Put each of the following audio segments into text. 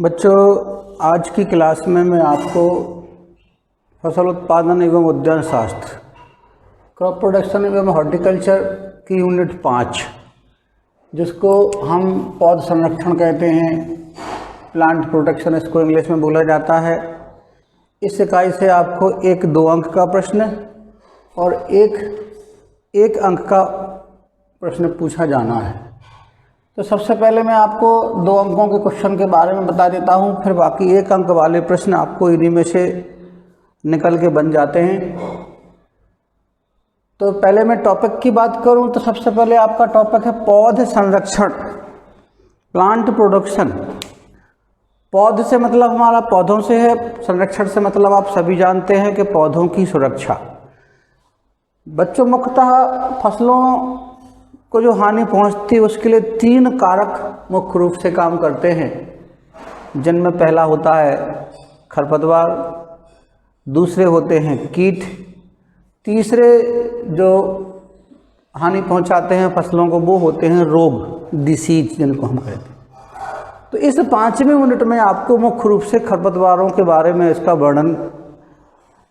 बच्चों, आज की क्लास में मैं आपको फसल उत्पादन एवं उद्यान शास्त्र, क्रॉप प्रोडक्शन एवं हॉर्टिकल्चर की यूनिट 5, जिसको हम पौध संरक्षण कहते हैं, प्लांट प्रोटेक्शन इसको इंग्लिश में बोला जाता है। इस इकाई से आपको एक 2 अंक का प्रश्न और एक अंक का प्रश्न पूछा जाना है। तो सबसे पहले मैं आपको 2 अंकों के क्वेश्चन के बारे में बता देता हूँ, फिर बाकी 1 अंक वाले प्रश्न आपको इन्हीं में से निकल के बन जाते हैं। तो पहले मैं टॉपिक की बात करूँ तो सबसे पहले आपका टॉपिक है पौध संरक्षण, प्लांट प्रोडक्शन। पौध से मतलब हमारा पौधों से है, संरक्षण से मतलब आप सभी जानते हैं कि पौधों की सुरक्षा। बच्चों, मुख्यतः फसलों को जो हानि पहुंचती है उसके लिए 3 कारक मुख्य रूप से काम करते हैं, जिनमें पहला होता है खरपतवार, दूसरे होते हैं कीट, तीसरे जो हानि पहुंचाते हैं फसलों को वो होते हैं रोग, डिसीज जिनको हम कहते हैं। तो इस 5वें यूनिट में आपको मुख्य रूप से खरपतवारों के बारे में इसका वर्णन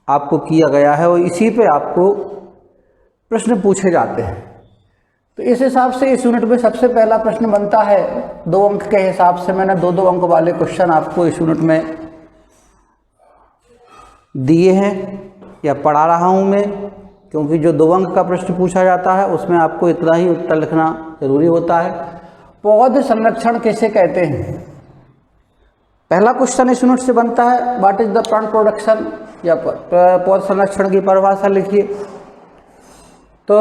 आपको किया गया है और इसी पे आपको प्रश्न पूछे जाते हैं। तो इस हिसाब से इस यूनिट में सबसे पहला प्रश्न बनता है 2 अंक के हिसाब से। मैंने 2-2 अंक वाले क्वेश्चन आपको इस यूनिट में दिए हैं या पढ़ा रहा हूं मैं, क्योंकि जो 2 अंक का प्रश्न पूछा जाता है उसमें आपको इतना ही उत्तर लिखना जरूरी होता है। पौध संरक्षण किसे कहते हैं? पहला क्वेश्चन इस यूनिट से बनता है, what is the plant production, या पौध संरक्षण की परिभाषा लिखिए। तो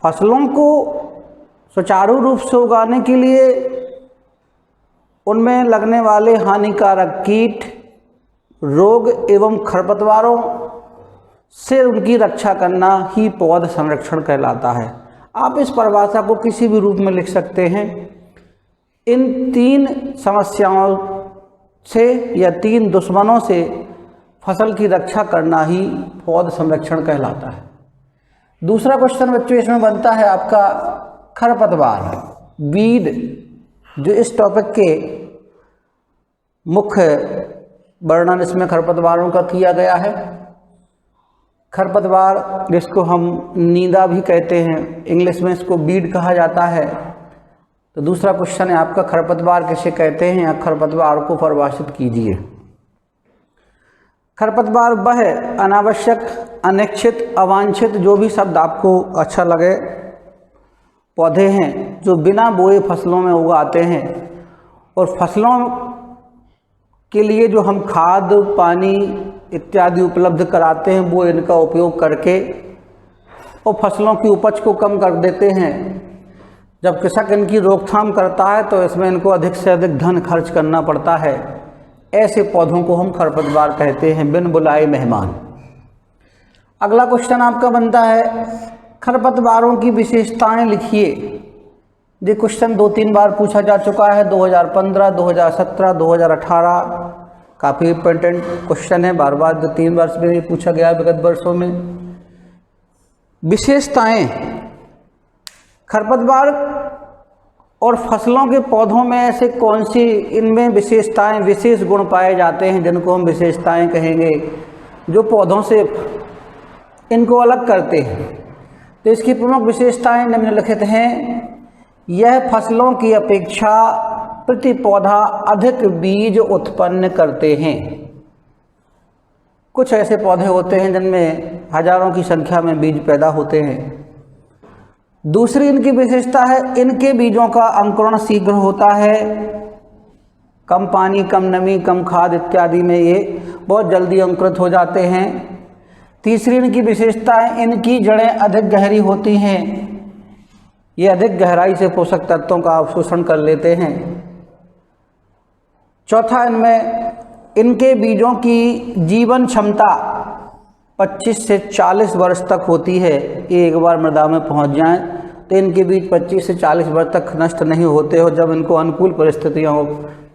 फसलों को सुचारू रूप से उगाने के लिए उनमें लगने वाले हानिकारक कीट, रोग एवं खरपतवारों से उनकी रक्षा करना ही पौध संरक्षण कहलाता है। आप इस परिभाषा को किसी भी रूप में लिख सकते हैं। इन 3 समस्याओं से या 3 दुश्मनों से फसल की रक्षा करना ही पौध संरक्षण कहलाता है। दूसरा क्वेश्चन बच्चों इसमें बनता है आपका खरपतवार, वीड, जो इस टॉपिक के मुख्य वर्णन इसमें खरपतवारों का किया गया है। खरपतवार जिसको हम नींदा भी कहते हैं, इंग्लिश में इसको वीड कहा जाता है। तो दूसरा क्वेश्चन है आपका खरपतवार किसे कहते हैं या खरपतवार को परिभाषित कीजिए। खरपतवार वह अनावश्यक, अनिच्छित, अवांछित, जो भी शब्द आपको अच्छा लगे, पौधे हैं जो बिना बोए फसलों में उगाते हैं और फसलों के लिए जो हम खाद, पानी इत्यादि उपलब्ध कराते हैं वो इनका उपयोग करके और फसलों की उपज को कम कर देते हैं। जब कृषक इनकी रोकथाम करता है तो इसमें इनको अधिक से अधिक धन खर्च करना पड़ता है। ऐसे पौधों को हम खरपतवार कहते हैं, बिन बुलाए मेहमान। अगला क्वेश्चन आपका बनता है खरपतवारों की विशेषताएं लिखिए। ये क्वेश्चन 2-3 बार पूछा जा चुका है, 2015, 2017, 2018। काफ़ी इम्पोर्टेंट क्वेश्चन है, बार बार 2-3 वर्ष में भी पूछा गया है विगत वर्षों में। विशेषताएं, खरपतवार और फसलों के पौधों में ऐसे कौन सी इनमें विशेषताएं, विशेष गुण पाए जाते हैं जिनको हम विशेषताएं कहेंगे, जो पौधों से इनको अलग करते हैं। तो इसकी प्रमुख विशेषताएं निम्नलिखित हैं। यह फसलों की अपेक्षा प्रति पौधा अधिक बीज उत्पन्न करते हैं। कुछ ऐसे पौधे होते हैं जिनमें हजारों की संख्या में बीज पैदा होते हैं। दूसरी इनकी विशेषता है इनके बीजों का अंकुरण शीघ्र होता है। कम पानी, कम नमी, कम खाद इत्यादि में ये बहुत जल्दी अंकुरित हो जाते हैं। तीसरी इनकी विशेषता है इनकी जड़ें अधिक गहरी होती हैं। ये अधिक गहराई से पोषक तत्वों का अवशोषण कर लेते हैं। चौथा, इनमें इनके बीजों की जीवन क्षमता 25 से 40 वर्ष तक होती है। ये एक बार मृदा में पहुंच जाएं तो इनके बीज 25 से 40 वर्ष तक नष्ट नहीं होते हो। जब इनको अनुकूल परिस्थितियां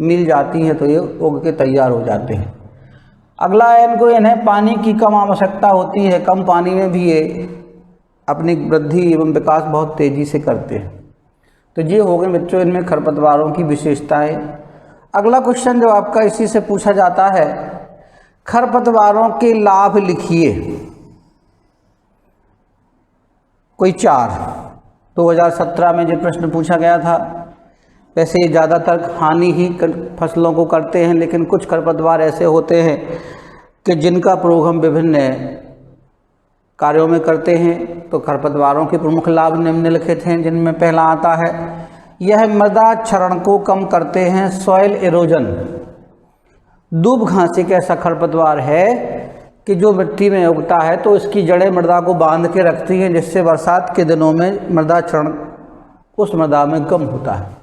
मिल जाती हैं तो ये उग के तैयार हो जाते हैं। अगला है इन्हें पानी की कम आवश्यकता होती है। कम पानी में भी ये अपनी वृद्धि एवं विकास बहुत तेज़ी से करते हैं। तो ये हो गए बच्चों इनमें खरपतवारों की विशेषताएं। अगला क्वेश्चन जो आपका इसी से पूछा जाता है, खरपतवारों के लाभ लिखिए। कोई 4, 2017 में जो प्रश्न पूछा गया था। वैसे ज़्यादातर हानि ही फसलों को करते हैं, लेकिन कुछ खरपतवार ऐसे होते हैं कि जिनका प्रयोग हम विभिन्न कार्यों में करते हैं। तो खरपतवारों के प्रमुख लाभ निम्नलिखित हैं, जिनमें पहला आता है, यह मृदा क्षरण को कम करते हैं, सॉइल एरोजन। दूब घास एक ऐसा खरपतवार है कि जो मिट्टी में उगता है तो इसकी जड़ें मृदा को बांध के रखती हैं, जिससे बरसात के दिनों में मृदा क्षरण उस मृदा में कम होता है।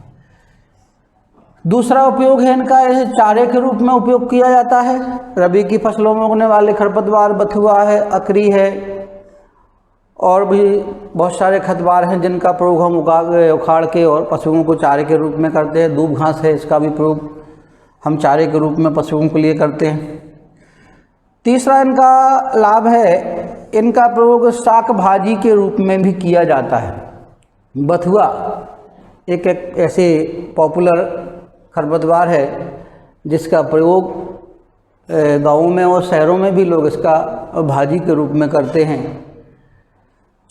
दूसरा उपयोग है इनका, यह चारे के रूप में उपयोग किया जाता है। रबी की फसलों में उगने वाले खरपतवार बथुआ है, अकरी है और भी बहुत सारे खरपतवार हैं जिनका प्रयोग हम उखाड़ के और पशुओं को चारे के रूप में करते हैं। दूब घास है, इसका भी प्रयोग हम चारे के रूप में पशुओं के लिए करते हैं। तीसरा इनका लाभ है, इनका प्रयोग शाक भाजी के रूप में भी किया जाता है। बथुआ एक ऐसे पॉपुलर खरपतवार है जिसका प्रयोग गाँवों में और शहरों में भी लोग इसका भाजी के रूप में करते हैं।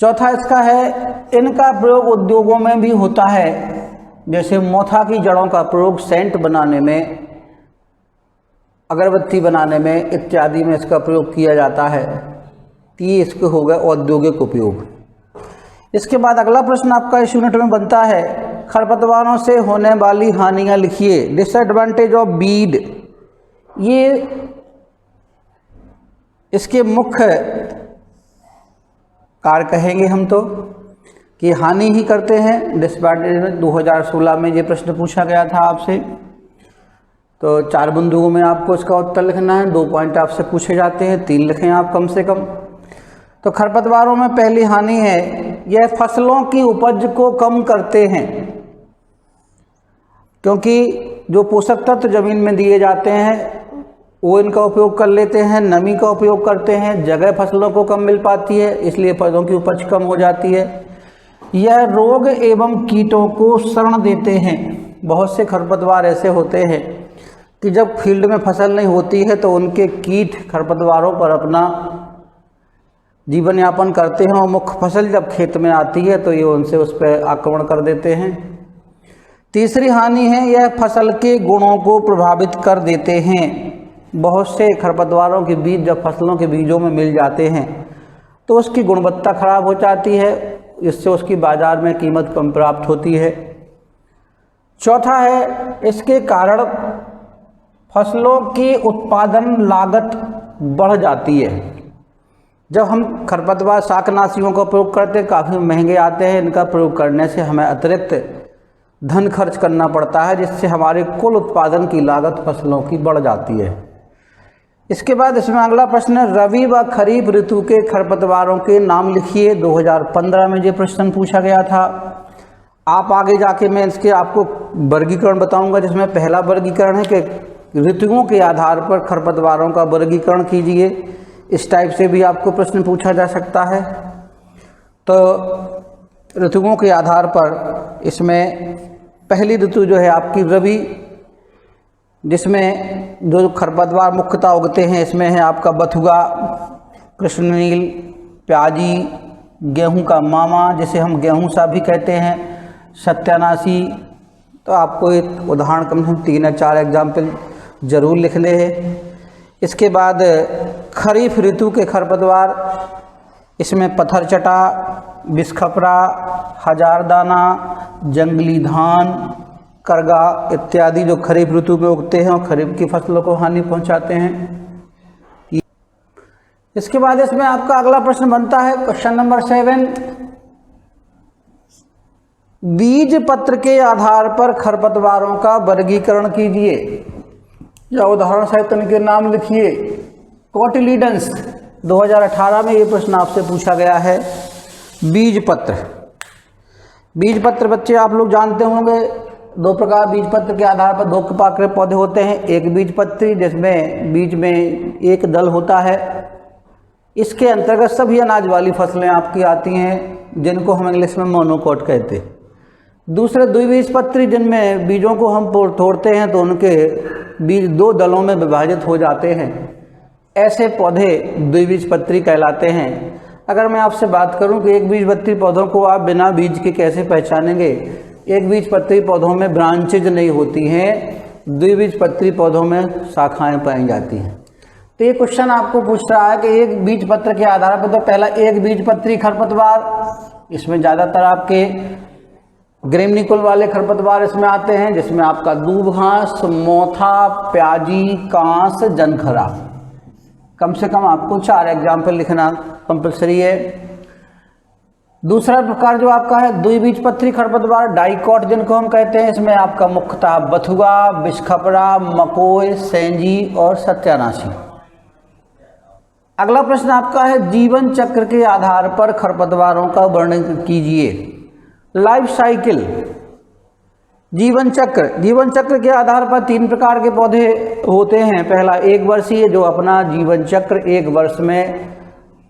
चौथा इसका है, इनका प्रयोग उद्योगों में भी होता है, जैसे मोथा की जड़ों का प्रयोग सेंट बनाने में, अगरबत्ती बनाने में इत्यादि में इसका प्रयोग किया जाता है। ये इसके हो गए औद्योगिक उपयोग। इसके बाद अगला प्रश्न आपका इस यूनिट में बनता है, खरपतवारों से होने वाली हानियां लिखिए। डिसएडवांटेज ऑफ वीड, ये इसके मुख्य कार्य कहेंगे हम तो कि हानि ही करते हैं। डिसएडवांटेज में 2016 में ये प्रश्न पूछा गया था आपसे, तो 4 बिंदुओं में आपको इसका उत्तर लिखना है। 2 पॉइंट आपसे पूछे जाते हैं, 3 लिखें आप कम से कम। तो खरपतवारों में पहली हानि है, यह फसलों की उपज को कम करते हैं, क्योंकि जो पोषक तत्व जमीन में दिए जाते हैं वो इनका उपयोग कर लेते हैं, नमी का उपयोग करते हैं, जगह फसलों को कम मिल पाती है, इसलिए फसलों की उपज कम हो जाती है। यह रोग एवं कीटों को शरण देते हैं। बहुत से खरपतवार ऐसे होते हैं कि जब फील्ड में फसल नहीं होती है तो उनके कीट खरपतवारों पर अपना जीवन यापन करते हैं, और मुख्य फसल जब खेत में आती है तो ये उनसे उस पर आक्रमण कर देते हैं। तीसरी हानि है, यह फसल के गुणों को प्रभावित कर देते हैं। बहुत से खरपतवारों के बीज जब फसलों के बीजों में मिल जाते हैं तो उसकी गुणवत्ता खराब हो जाती है, इससे उसकी बाजार में कीमत कम प्राप्त होती है। चौथा है, इसके कारण फसलों की उत्पादन लागत बढ़ जाती है। जब हम खरपतवार शाकनाशियों का प्रयोग करते हैं, काफ़ी महंगे आते हैं। इनका प्रयोग करने से हमें अतिरिक्त धन खर्च करना पड़ता है, जिससे हमारे कुल उत्पादन की लागत फसलों की बढ़ जाती है। इसके बाद इसमें अगला प्रश्न है, रबी व खरीफ ऋतु के खरपतवारों के नाम लिखिए। 2015 में ये प्रश्न पूछा गया था। आप आगे जाके मैं इसके आपको वर्गीकरण बताऊंगा, जिसमें पहला वर्गीकरण है कि ऋतुओं के आधार पर खरपतवारों का वर्गीकरण कीजिए। इस टाइप से भी आपको प्रश्न पूछा जा सकता है। तो ऋतुओं के आधार पर इसमें पहली ऋतु जो है आपकी रबी, जिसमें जो खरपतवार मुख्यतः उगते हैं इसमें है आपका बथुआ, कृष्णनील, प्याजी, गेहूं का मामा जिसे हम गेहूं सा भी कहते हैं, सत्यानाशी। तो आपको एक उदाहरण कम से कम 3 या 4 एग्जाम्पल जरूर लिखने हैं। इसके बाद खरीफ ऋतु के खरपतवार, इसमें पत्थरचटा, बिस्खपरा, हजारदाना, जंगली धान, करगा इत्यादि जो खरीफ ऋतु में उगते हैं और खरीफ की फसलों को हानि पहुंचाते हैं। इसके बाद इसमें आपका अगला प्रश्न बनता है, क्वेश्चन नंबर 7, बीज पत्र के आधार पर खरपतवारों का वर्गीकरण कीजिए या उदाहरण सहित इनके नाम लिखिए। कोटिलीडन्स, 2018 में ये प्रश्न आपसे पूछा गया है। बीज पत्र, बीज पत्र बच्चे आप लोग जानते होंगे, 2 प्रकार बीज पत्र के आधार पर 2 प्रकार के पौधे होते हैं। एक बीज पत्री जिसमें बीज में एक दल होता है, इसके अंतर्गत सभी अनाज वाली फसलें आपकी आती हैं, जिनको हम इंग्लिश में मोनोकोट कहते हैं। दूसरे द्विबीजपत्री जिनमें बीजों को हम तोड़ते हैं तो उनके बीज दो दलों में विभाजित हो जाते हैं, ऐसे पौधे द्विबीजपत्री कहलाते हैं। अगर मैं आपसे बात करूं कि एक बीजपत्री पौधों को आप बिना बीज के कैसे पहचानेंगे, एक बीजपत्री पौधों में ब्रांचेज नहीं होती हैं, द्विबीजपत्री पौधों में शाखाएं पाई जाती हैं। तो ये क्वेश्चन आपको पूछ रहा है कि एक बीजपत्र के आधार पर, तो पहला एक बीजपत्री खरपतवार, इसमें ज़्यादातर आपके ग्रेमनिकुल वाले खरपतवार इसमें आते हैं, जिसमें आपका दूब घास, मोथा, प्याजी, कांस, जनखरा, कम से कम आपको 4 एग्जाम्पल लिखना कंपल्सरी है। दूसरा प्रकार जो आपका है द्विबीजपत्री खरपतवार, डाइकॉट जिनको हम कहते हैं, इसमें आपका मुख्यतः बथुआ, बिस्खपरा, मकोय, सेंजी और सत्यानाशी। अगला प्रश्न आपका है जीवन चक्र के आधार पर खरपतवारों का वर्णन कीजिए। लाइफ साइकिल, जीवन चक्र के आधार पर 3 प्रकार के पौधे होते हैं। पहला 1 वर्षीय, जो अपना जीवन चक्र 1 वर्ष में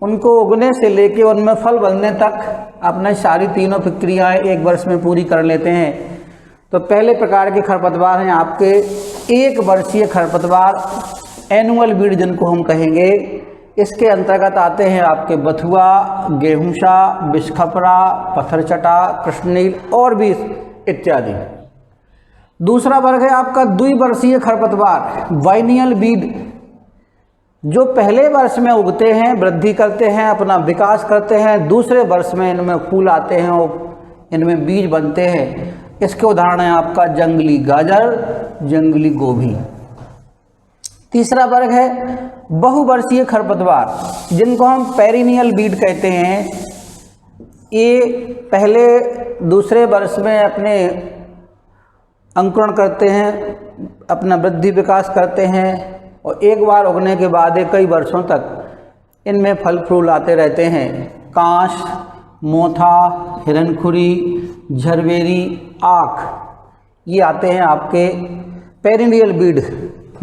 उनको उगने से लेके उनमें फल बनने तक अपने सारी तीनों प्रक्रियाएं 1 वर्ष में पूरी कर लेते हैं। तो पहले प्रकार के खरपतवार हैं आपके 1 वर्षीय खरपतवार, एनुअल वीड जिनको हम कहेंगे। इसके अंतर्गत आते हैं आपके बथुआ, गेहूंसा, बिस्खपरा, पत्थरचटा, कृष्णनील और भी इत्यादि। दूसरा वर्ग है आपका द्विवर्षीय खरपतवार, बाइनियल वीड, जो पहले वर्ष में उगते हैं, वृद्धि करते हैं, अपना विकास करते हैं, दूसरे वर्ष में इनमें फूल आते हैं और इनमें बीज बनते हैं। इसके उदाहरण है आपका जंगली गाजर, जंगली गोभी। तीसरा वर्ग है बहुवर्षीय खरपतवार, जिनको हम पेरिनियल वीड कहते हैं। ये पहले दूसरे वर्ष में अपने अंकुरण करते हैं, अपना वृद्धि विकास करते हैं और एक बार उगने के बाद कई वर्षों तक इनमें फल फूल आते रहते हैं। कांस, मोथा, हिरनखुरी, झरबेरी, आख, ये आते हैं आपके पेरिनियल वीड,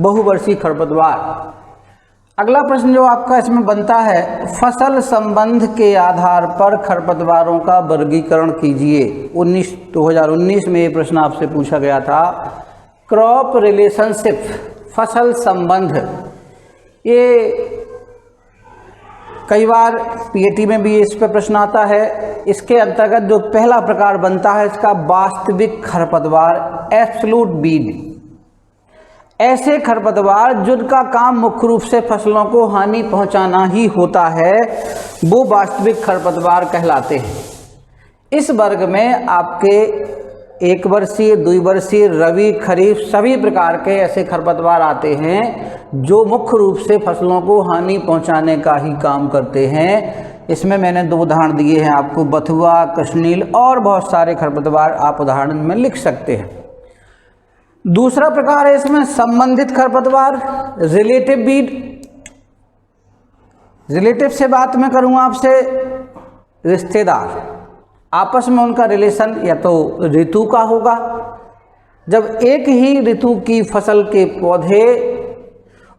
बहुवर्षीय खरपतवार। अगला प्रश्न जो आपका इसमें बनता है, फसल संबंध के आधार पर खरपतवारों का वर्गीकरण कीजिए। 2019 में ये प्रश्न आपसे पूछा गया था। क्रॉप रिलेशनशिप, फसल संबंध, ये कई बार पीएटी में भी इस पर प्रश्न आता है। इसके अंतर्गत जो पहला प्रकार बनता है इसका वास्तविक खरपतवार, एब्सोल्यूट वीड, ऐसे खरपतवार जिनका काम मुख्य रूप से फसलों को हानि पहुंचाना ही होता है, वो वास्तविक खरपतवार कहलाते हैं। इस वर्ग में आपके 1 वर्षीय, 2 वर्षीय, रबी, खरीफ सभी प्रकार के ऐसे खरपतवार आते हैं जो मुख्य रूप से फसलों को हानि पहुंचाने का ही काम करते हैं। इसमें मैंने 2 उदाहरण दिए हैं आपको, बथुआ, कृष्णनील और बहुत सारे खरपतवार आप उदाहरण में लिख सकते हैं। दूसरा प्रकार है इसमें संबंधित खरपतवार, रिलेटिव वीड। रिलेटिव से बात मैं करूँ आपसे, रिश्तेदार, आपस में उनका रिलेशन या तो ऋतु का होगा, जब एक ही ऋतु की फसल के पौधे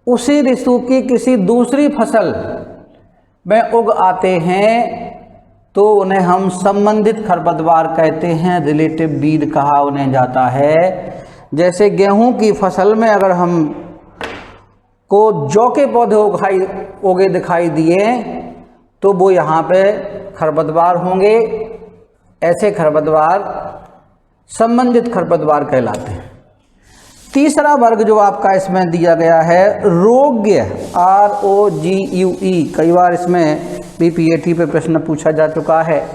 उसी ऋतु की किसी दूसरी फसल में उग आते हैं तो उन्हें हम संबंधित खरपतवार कहते हैं, रिलेटिव वीड कहा उन्हें जाता है। जैसे गेहूं की फसल में अगर हम को जौ के पौधे उगे दिखाई दिए तो वो यहाँ पे खरपतवार होंगे। ऐसे खरपतवार संबंधित खरपतवार कहलाते हैं। तीसरा वर्ग जो आपका इसमें दिया गया है रोग्य, ROGUE, कई बार इसमें PPAT पे प्रश्न पूछा जा चुका है।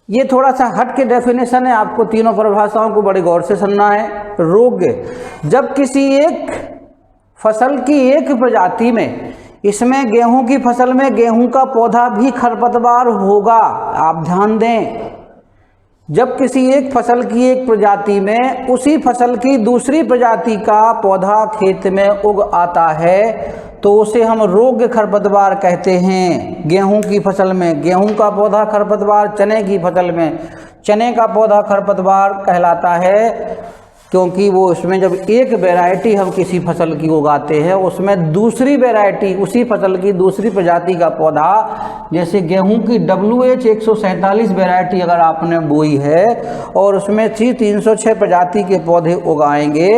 ये थोड़ा सा हट के डेफिनेशन है, आपको तीनों परिभाषाओं को बड़े गौर से सुनना है। रोग, जब किसी एक फसल की एक प्रजाति में, इसमें गेहूं की फसल में गेहूं का पौधा भी खरपतवार होगा, आप ध्यान दें। जब किसी एक फसल की एक प्रजाति में उसी फसल की दूसरी प्रजाति का पौधा खेत में उग आता है तो उसे हम रोग्य खरपतवार कहते हैं। गेहूं की फसल में गेहूं का पौधा खरपतवार, चने की फसल में चने का पौधा खरपतवार कहलाता है। क्योंकि वो उसमें जब एक वैरायटी हम किसी फसल की उगाते हैं उसमें दूसरी वैरायटी उसी फसल की दूसरी प्रजाति का पौधा, जैसे गेहूं की WH 147 वैरायटी अगर आपने बोई है और उसमें 306 प्रजाति के पौधे उगाएंगे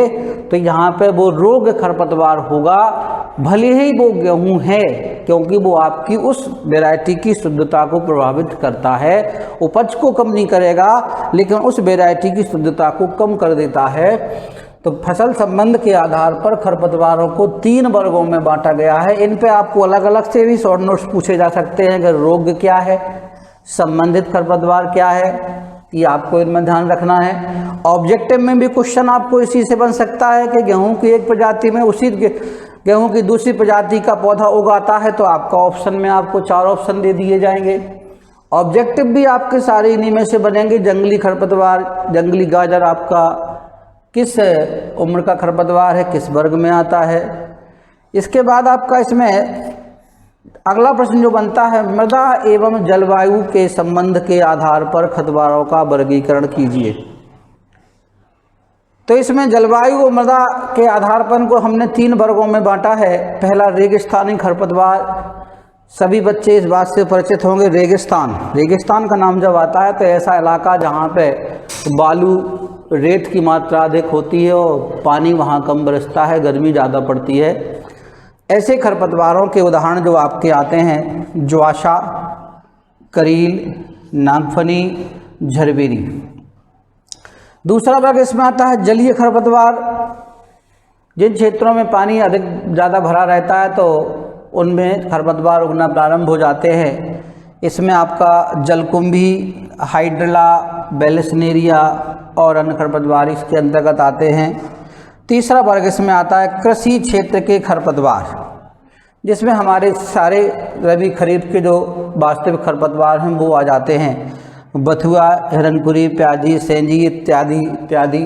तो यहाँ पे वो रोग खरपतवार होगा, भले ही वो गेहूं है, क्योंकि वो आपकी उस वैरायटी की शुद्धता को प्रभावित करता है। उपज को कम नहीं करेगा लेकिन उस वैरायटी की शुद्धता को कम कर देता है। तो फसल संबंध के आधार पर खरपतवारों को 3 वर्गों में बांटा गया है। इन पे आपको अलग अलग से भी शॉर्ट नोट्स पूछे जा सकते हैं कि रोग क्या है, संबंधित खरपतवार क्या है, ये आपको इनमें ध्यान रखना है। ऑब्जेक्टिव में भी क्वेश्चन आपको इसी से बन सकता है कि गेहूं की एक प्रजाति में उसी गेहूं की दूसरी प्रजाति का पौधा उगाता है, तो आपका ऑप्शन में आपको 4 ऑप्शन दे दिए जाएंगे। ऑब्जेक्टिव भी आपके सारे इन्हीं में से बनेंगे। जंगली खरपतवार, जंगली गाजर आपका किस उम्र का खरपतवार है, किस वर्ग में आता है। इसके बाद आपका इसमें अगला प्रश्न जो बनता है, मृदा एवं जलवायु के संबंध के आधार पर खरपतवारों का वर्गीकरण कीजिए। तो इसमें जलवायु और मृदा के आधार पर इनको हमने 3 वर्गों में बांटा है। पहला रेगिस्तानी खरपतवार, सभी बच्चे इस बात से परिचित होंगे। रेगिस्तान का नाम जब आता है तो ऐसा इलाका जहाँ पे बालू रेत की मात्रा अधिक होती है और पानी वहाँ कम बरसता है, गर्मी ज़्यादा पड़ती है। ऐसे खरपतवारों के उदाहरण जो आपके आते हैं, ज्वाशा, करील, नागफनी, झरबेरी। दूसरा वर्ग इसमें आता है जलीय खरपतवार। जिन क्षेत्रों में पानी अधिक ज़्यादा भरा रहता है तो उनमें खरपतवार उगना प्रारंभ हो जाते हैं। इसमें आपका जलकुंभी, हाइड्रला, बेलिसनेरिया और अन्य खरपतवार इसके अंतर्गत आते हैं। तीसरा वर्ग इसमें आता है कृषि क्षेत्र के खरपतवार, जिसमें हमारे सारे रबी खरीफ के जो वास्तविक खरपतवार हैं वो आ जाते हैं। बथुआ, हिरनपुरी, प्याजी, सेंजी इत्यादि इत्यादि।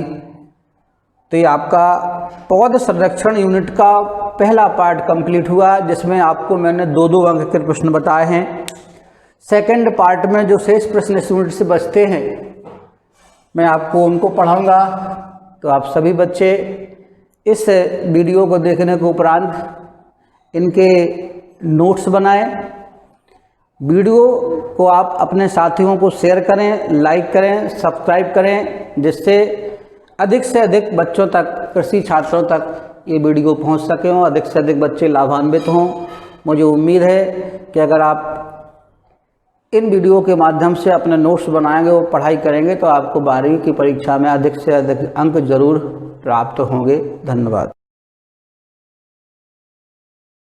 तो ये आपका पौध संरक्षण यूनिट का पहला पार्ट कंप्लीट हुआ, जिसमें आपको मैंने 2-2 अंक के प्रश्न बताए हैं। सेकंड पार्ट में जो शेष प्रश्न इस यूनिट से बचते हैं मैं आपको उनको पढ़ाऊंगा। तो आप सभी बच्चे इस वीडियो को देखने के उपरांत इनके नोट्स बनाएं। वीडियो को आप अपने साथियों को शेयर करें, लाइक करें, सब्सक्राइब करें, जिससे अधिक से अधिक बच्चों तक, कृषि छात्रों तक ये वीडियो पहुंच सके और अधिक से अधिक बच्चे लाभान्वित हों। मुझे उम्मीद है कि अगर आप इन वीडियो के माध्यम से अपने नोट्स बनाएंगे और पढ़ाई करेंगे तो आपको 12वीं की परीक्षा में अधिक से अधिक अंक जरूर प्राप्त होंगे। धन्यवाद।